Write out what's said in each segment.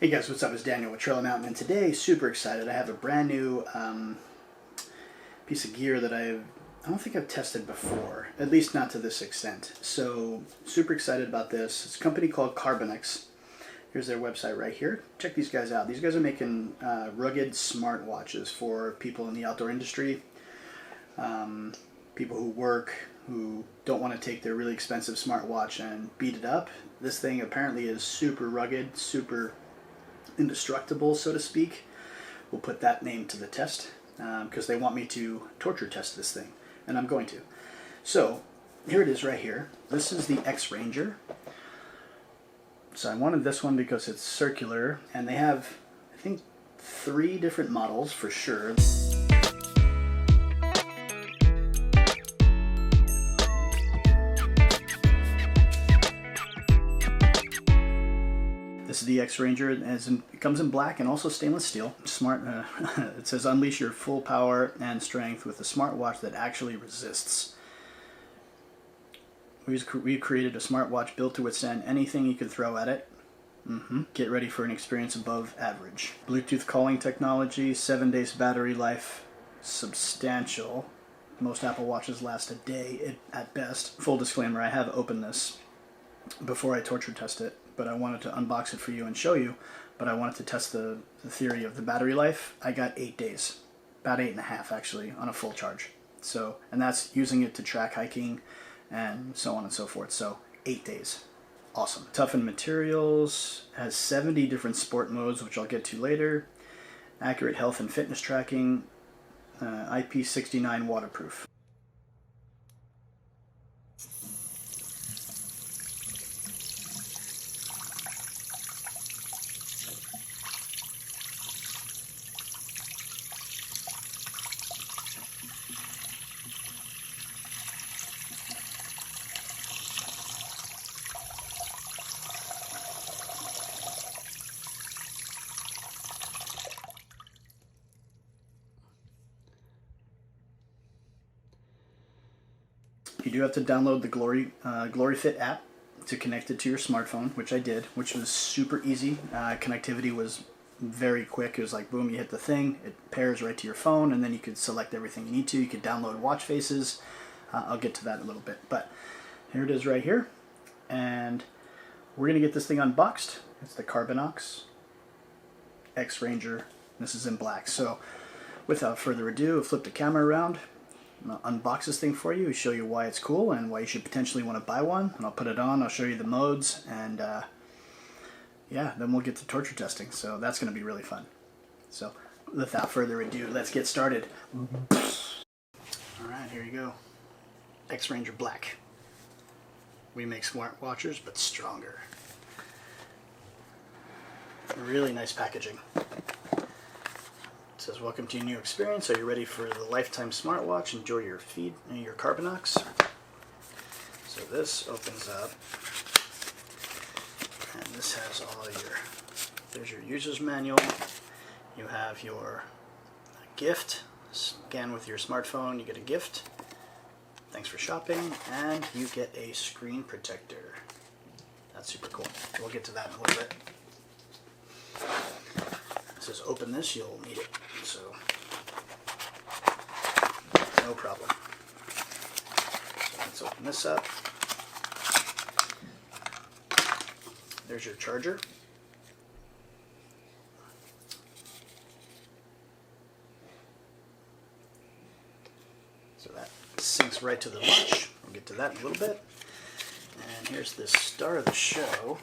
Hey guys, what's up? It's Daniel with Trail Mountain, and today, super excited. I have a brand new piece of gear that I don't think I've tested before, at least not to this extent. So, super excited about this. It's a company called Carbinox. Here's their website right here. Check these guys out. These guys are making rugged smartwatches for people in the outdoor industry, people who work, who don't want to take their really expensive smartwatch and beat it up. This thing apparently is super rugged, super indestructible, so to speak. We'll put that name to the test because they want me to torture test this thing, and I'm going to. So here it is right here. This is the X Ranger. So I wanted this one because it's circular, and they have, I think, 3 different models for sure. This is the X Ranger. It comes in black and also stainless steel. Smart. It says unleash your full power and strength with a smartwatch that actually resists. We've created a smartwatch built to withstand anything you could throw at it. Get ready for an experience above average. Bluetooth calling technology, 7 days battery life, substantial. Most Apple Watches last a day at best. Full disclaimer, I have opened this before I torture test it, but I wanted to unbox it for you and show you, but I wanted to test the theory of the battery life. I got 8 days, about 8.5 actually, on a full charge. So, and that's using it to track hiking and so on and so forth. So 8 days, awesome. Toughened materials, has 70 different sport modes, which I'll get to later. Accurate health and fitness tracking, IP69 waterproof. You do have to download the GloryFit app to connect it to your smartphone, which I did, which was super easy. Connectivity was very quick. It was like, boom, you hit the thing, it pairs right to your phone, and then you could select everything you need to. You could download watch faces. I'll get to that in a little bit. But here it is right here. And we're going to get this thing unboxed. It's the Carbinox X Ranger. This is in black. So without further ado, I'll flip the camera around. I'll unbox this thing for you, show you why it's cool and why you should potentially want to buy one, and I'll put it on, I'll show you the modes, and yeah, then we'll get to torture testing, so that's going to be really fun. So without further ado, let's get started. Alright, here you go. X Ranger Black. We make smartwatches, but stronger. Really nice packaging. It says, welcome to your new experience. Are you ready for the lifetime smartwatch? Enjoy your feed and your Carbinox. So this opens up, and this has all your, there's your user's manual. You have your gift. Scan with your smartphone, you get a gift. Thanks for shopping, and you get a screen protector. That's super cool. We'll get to that in a little bit. It says open this, you'll need it. So, no problem. So let's open this up. There's your charger. So that syncs right to the watch. We'll get to that in a little bit. And here's the star of the show.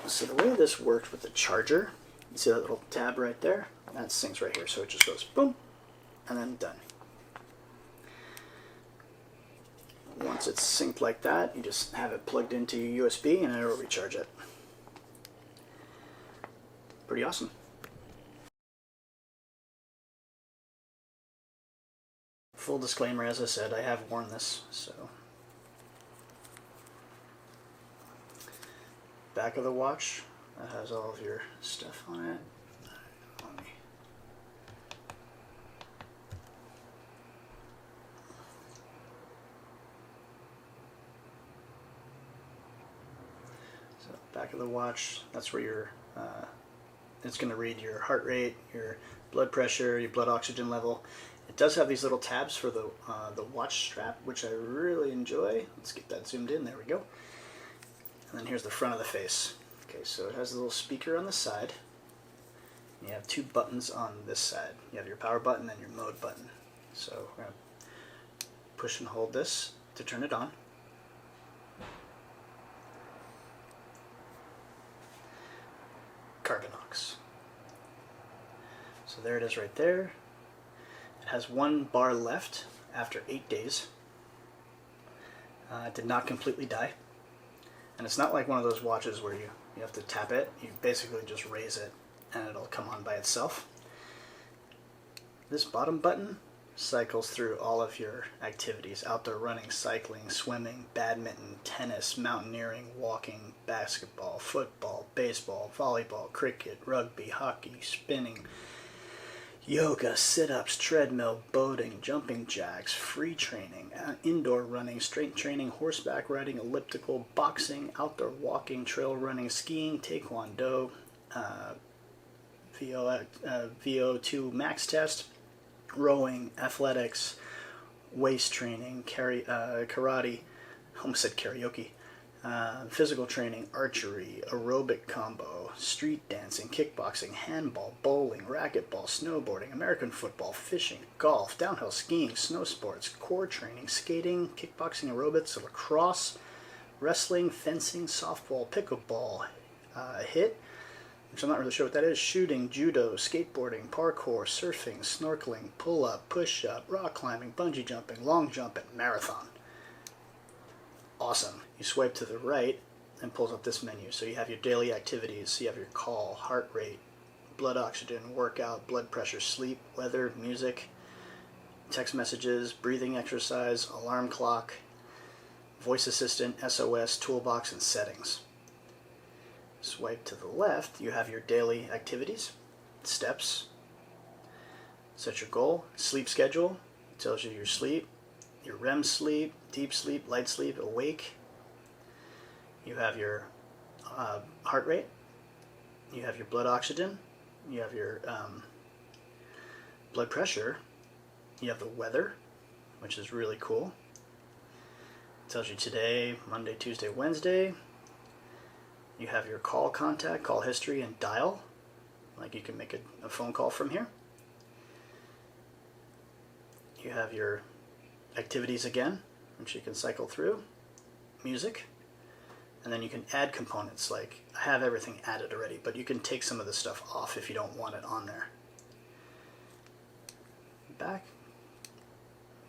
So the way this works with the charger, you see that little tab right there? That syncs right here, so it just goes boom, and then done. Once it's synced like that, you just have it plugged into your USB and it'll recharge it. Pretty awesome. Full disclaimer, as I said, I have worn this, so. Back of the watch, that has all of your stuff on it. So back of the watch, that's where your It's going to read your heart rate, your blood pressure, your blood oxygen level. It does have these little tabs for the watch strap, which I really enjoy. Let's get that zoomed in. There we go. And then here's the front of the face. Okay, so it has a little speaker on the side. You have two buttons on this side. You have your power button and your mode button. So we're going to push and hold this to turn it on. Carbinox. So there it is right there. It has 1 bar left after 8 days. It did not completely die. And it's not like one of those watches where you have to tap it. You basically just raise it and it'll come on by itself. This bottom button cycles through all of your activities: outdoor running, cycling, swimming, badminton, tennis, mountaineering, walking, basketball, football, baseball, volleyball, cricket, rugby, hockey, spinning, yoga, sit-ups, treadmill, boating, jumping jacks, free training, indoor running, strength training, horseback riding, elliptical, boxing, outdoor walking, trail running, skiing, taekwondo, VO2 max test, rowing, athletics, waist training, karate, I almost said karaoke, physical training, archery, aerobic combo, street dancing, kickboxing, handball, bowling, racquetball, snowboarding, American football, fishing, golf, downhill skiing, snow sports, core training, skating, kickboxing, aerobics, lacrosse, wrestling, fencing, softball, pickleball, hit, which I'm not really sure what that is, shooting, judo, skateboarding, parkour, surfing, snorkeling, pull-up, push-up, rock climbing, bungee jumping, long jump, and marathon. Awesome. You swipe to the right and pulls up this menu. So you have your daily activities, you have your call, heart rate, blood oxygen, workout, blood pressure, sleep, weather, music, text messages, breathing exercise, alarm clock, voice assistant, SOS, toolbox, and settings. Swipe to the left, you have your daily activities, steps, set your goal, sleep schedule, it tells you your sleep, your REM sleep, deep sleep, light sleep, awake. You have your heart rate, you have your blood oxygen, you have your blood pressure, you have the weather, which is really cool. It tells you today, Monday, Tuesday, Wednesday. You have your call contact, call history, and dial. Like you can make a phone call from here. You have your activities again, which you can cycle through. Music. And then you can add components. Like I have everything added already, but you can take some of the stuff off if you don't want it on there. Back.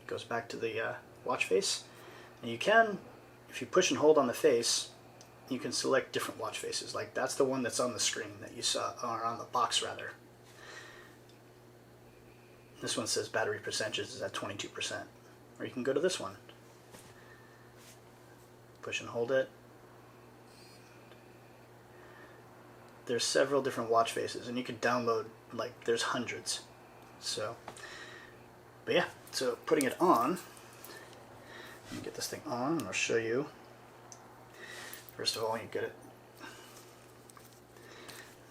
It goes back to the watch face. And you can, if you push and hold on the face, you can select different watch faces. Like that's the one that's on the screen that you saw, or on the box rather. This one says battery percentage is at 22%. Or you can go to this one. Push and hold it. There's several different watch faces, and you can download, like there's hundreds. So, but yeah, so putting it on, let me get this thing on and I'll show you. First of all, you get it.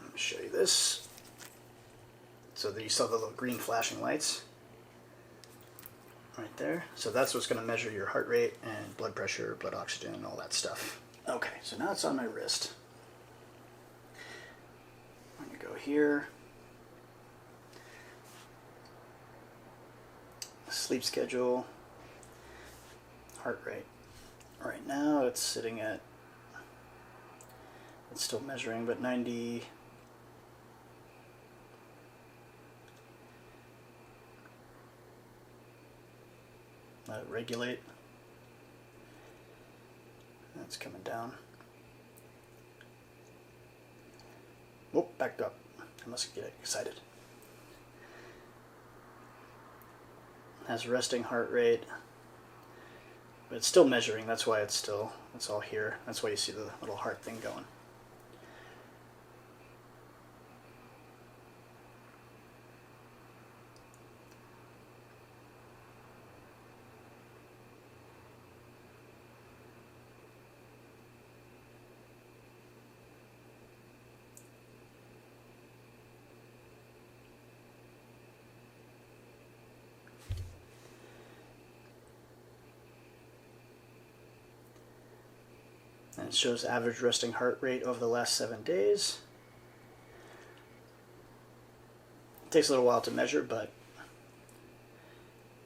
Let me show you this. So that you saw the little green flashing lights right there. So that's what's going to measure your heart rate and blood pressure, blood oxygen, and all that stuff. Okay, so now it's on my wrist. I'm going to go here. Sleep schedule, heart rate. Right now it's sitting at, it's still measuring, but 90. Let it regulate. That's coming down. Whoop, backed up. I must get excited. Has resting heart rate, but it's still measuring. That's why it's all here. That's why you see the little heart thing going. It shows average resting heart rate over the last 7 days. It takes a little while to measure, but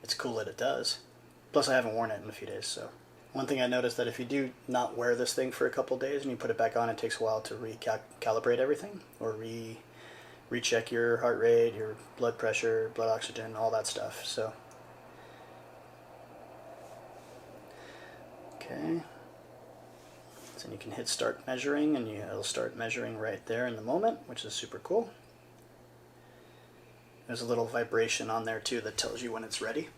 it's cool that it does. Plus I haven't worn it in a few days, so. One thing I noticed that if you do not wear this thing for a couple days and you put it back on, it takes a while to recalibrate everything, or recheck your heart rate, your blood pressure, blood oxygen, all that stuff. So, okay. So you can hit start measuring, and it'll start measuring right there in the moment, which is super cool. There's a little vibration on there too that tells you when it's ready.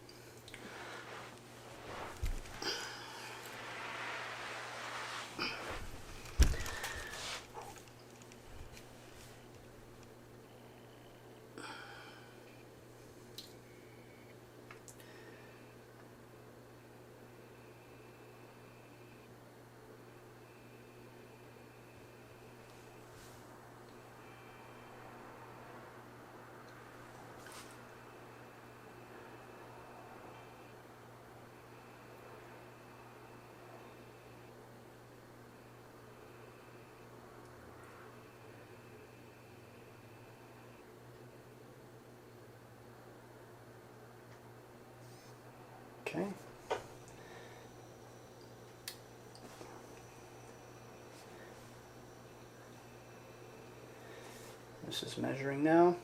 Okay. This is measuring now.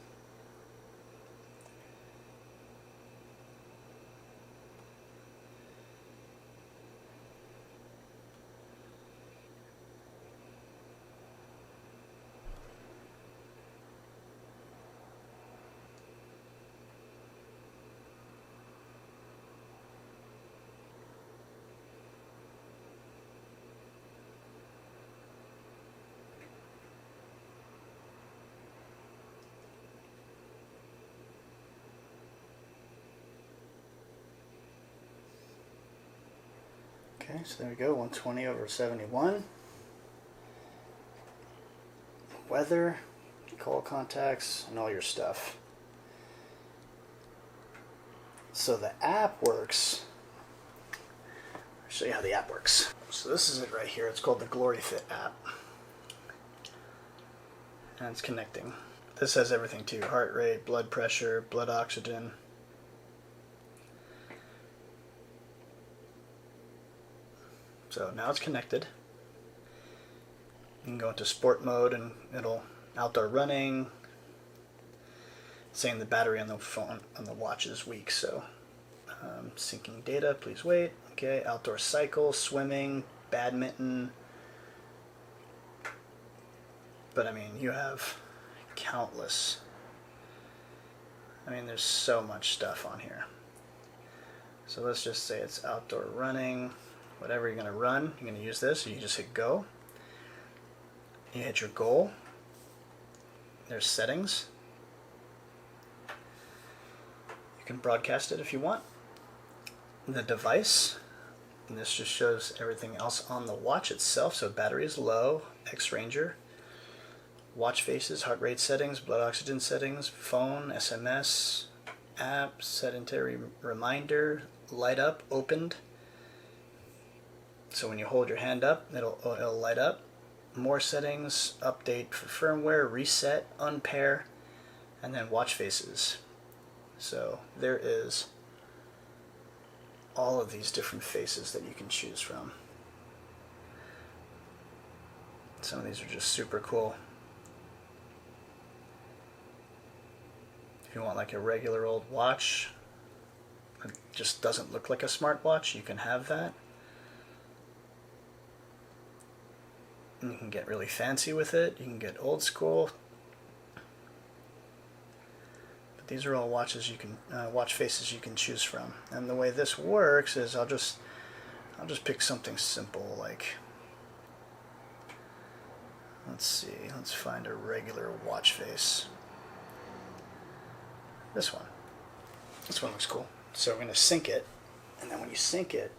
Okay, so there we go, 120 over 71. Weather, call contacts, and all your stuff. So the app works. I'll show you how the app works. So this is it right here. It's called the GloryFit app. And it's connecting. This has everything too: heart rate, blood pressure, blood oxygen. So now it's connected. You can go into sport mode and it'll outdoor running. It's saying the battery on the phone, on the watch is weak, so syncing data, please wait. Okay, outdoor cycle, swimming, badminton. But I mean, you have countless. I mean, there's so much stuff on here. So let's just say it's outdoor running. Whatever you're going to run, you're going to use this. So you just hit go. You hit your goal. There's settings. You can broadcast it if you want. The device. And this just shows everything else on the watch itself. So battery is low. X-Ranger. Watch faces, heart rate settings, blood oxygen settings, phone, SMS, app, sedentary reminder, light up, opened. So when you hold your hand up, it'll light up. More settings, update for firmware, reset, unpair, and then watch faces. So there is all of these different faces that you can choose from. Some of these are just super cool. If you want like a regular old watch, it just doesn't look like a smartwatch, you can have that. And you can get really fancy with it. You can get old school. But these are all watches you can watch faces you can choose from. And the way this works is I'll just pick something simple like, let's see, let's find a regular watch face. This one. This one looks cool. So we're going to sync it, and then when you sync it,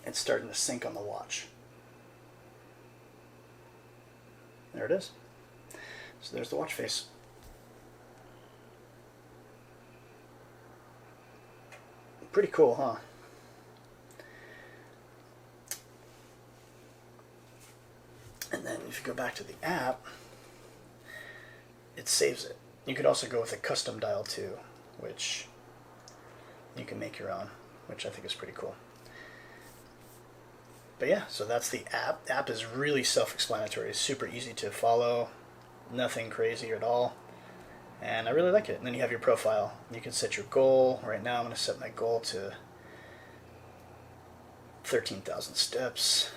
it's starting to sync on the watch. There it is. So there's the watch face. Pretty cool, huh? you go back to the app, it saves it. You could also go with a custom dial too, which you can make your own, which I think is pretty cool. But yeah, so that's the app. The app is really self-explanatory. It's super easy to follow, nothing crazy at all, and I really like it. And then you have your profile. You can set your goal. Right now I'm going to set my goal to 13,000 steps.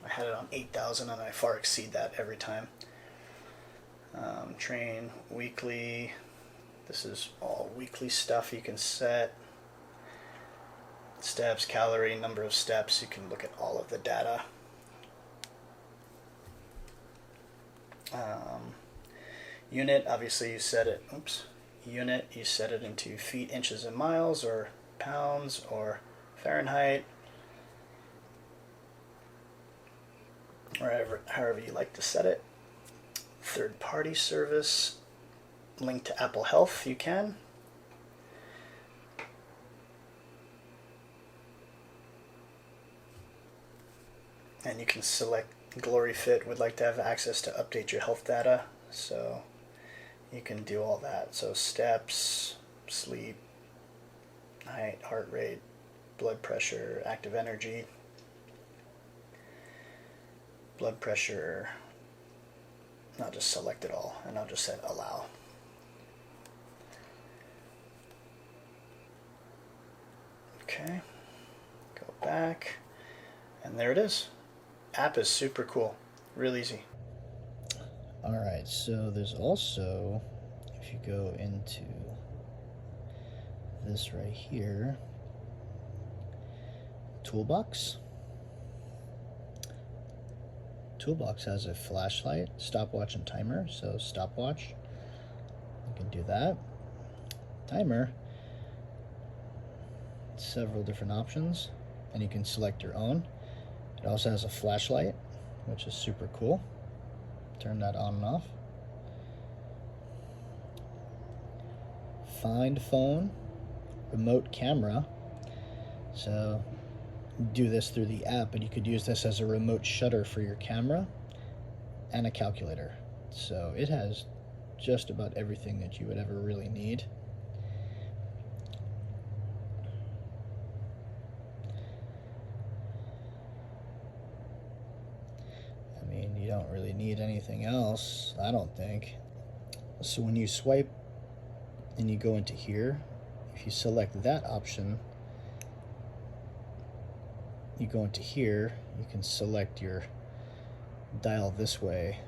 I had it on 8,000 and I far exceed that every time. Train weekly. This is all weekly stuff you can set. Steps, calorie, number of steps. You can look at all of the data. Unit, obviously you set it. Unit, you set it into feet, inches, and miles, or pounds, or Fahrenheit, or however you like to set it. Third-party service, link to Apple Health, you can. And you can select GloryFit would like to have access to update your health data, so you can do all that. So steps, sleep, height, heart rate, blood pressure, active energy, blood pressure. I'll just select it all and I'll just set allow. Okay, go back, and there it is. App is super cool, real easy. Alright, so there's also, if you go into this right here, Toolbox. Toolbox has a flashlight, stopwatch, and timer. So stopwatch, you can do that. Timer, several different options, and you can select your own. It also has a flashlight, which is super cool. Turn that on and off. Find phone, remote camera. So do this through the app, but you could use this as a remote shutter for your camera and a calculator. So it has just about everything that you would ever really need. I mean, you don't really need anything else, I don't think. So when you swipe and you go into here, if you select that option, you go into here, you can select your dial this way,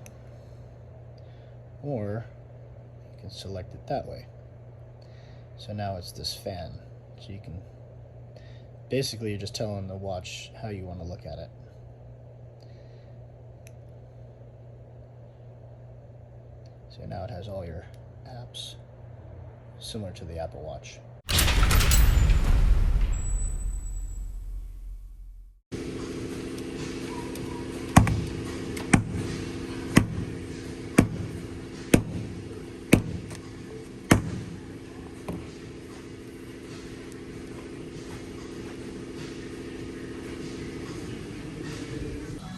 or you can select it that way. So now it's this fan. So you can, basically you're just telling the watch how you want to look at it. So now it has all your apps, similar to the Apple Watch.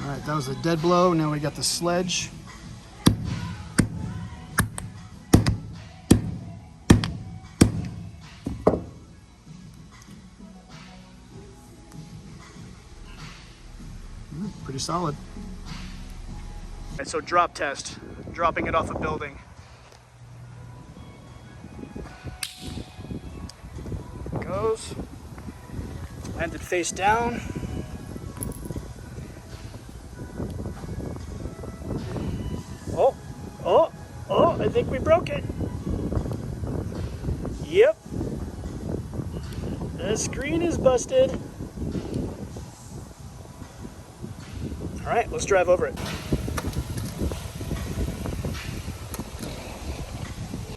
All right, that was a dead blow. Now we got the sledge. Pretty solid. All right, so drop test, dropping it off a building. Goes, landed face down. Oh, I think we broke it. Yep. The screen is busted. All right, let's drive over it.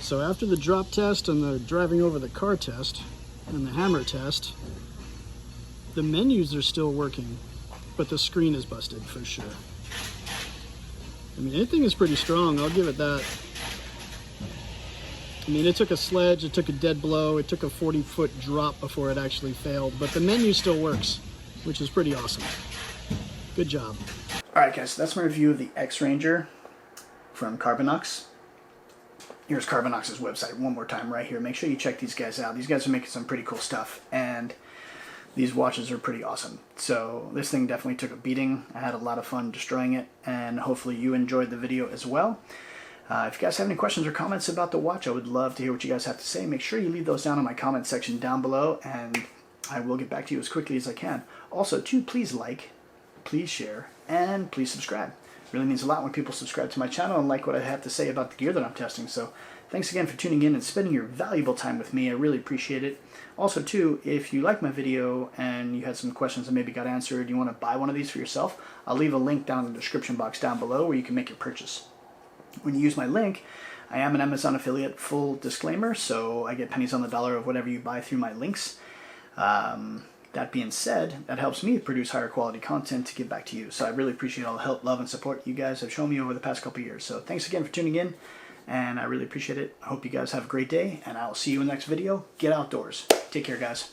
So after the drop test and the driving over the car test and the hammer test, the menus are still working, but the screen is busted for sure. I mean, anything is pretty strong, I'll give it that. I mean, it took a sledge, it took a dead blow, it took a 40-foot drop before it actually failed, but the menu still works, which is pretty awesome. Good job. Alright guys, so that's my review of the X-Ranger from Carbinox. Here's Carbinox's website one more time right here. Make sure you check these guys out. These guys are making some pretty cool stuff, and these watches are pretty awesome. So this thing definitely took a beating. I had a lot of fun destroying it, and hopefully you enjoyed the video as well. If you guys have any questions or comments about the watch, I would love to hear what you guys have to say. Make sure you leave those down in my comment section down below, and I will get back to you as quickly as I can. Also, too, please like, please share, and please subscribe. It really means a lot when people subscribe to my channel and like what I have to say about the gear that I'm testing. So thanks again for tuning in and spending your valuable time with me. I really appreciate it. Also, too, if you like my video and you had some questions that maybe got answered, you want to buy one of these for yourself, I'll leave a link down in the description box down below where you can make your purchase. When you use my link, I am an Amazon affiliate, full disclaimer, so I get pennies on the dollar of whatever you buy through my links. That being said, that helps me produce higher quality content to give back to you. So I really appreciate all the help, love, and support you guys have shown me over the past couple of years. So thanks again for tuning in, and I really appreciate it. I hope you guys have a great day, and I'll see you in the next video. Get outdoors. Take care, guys.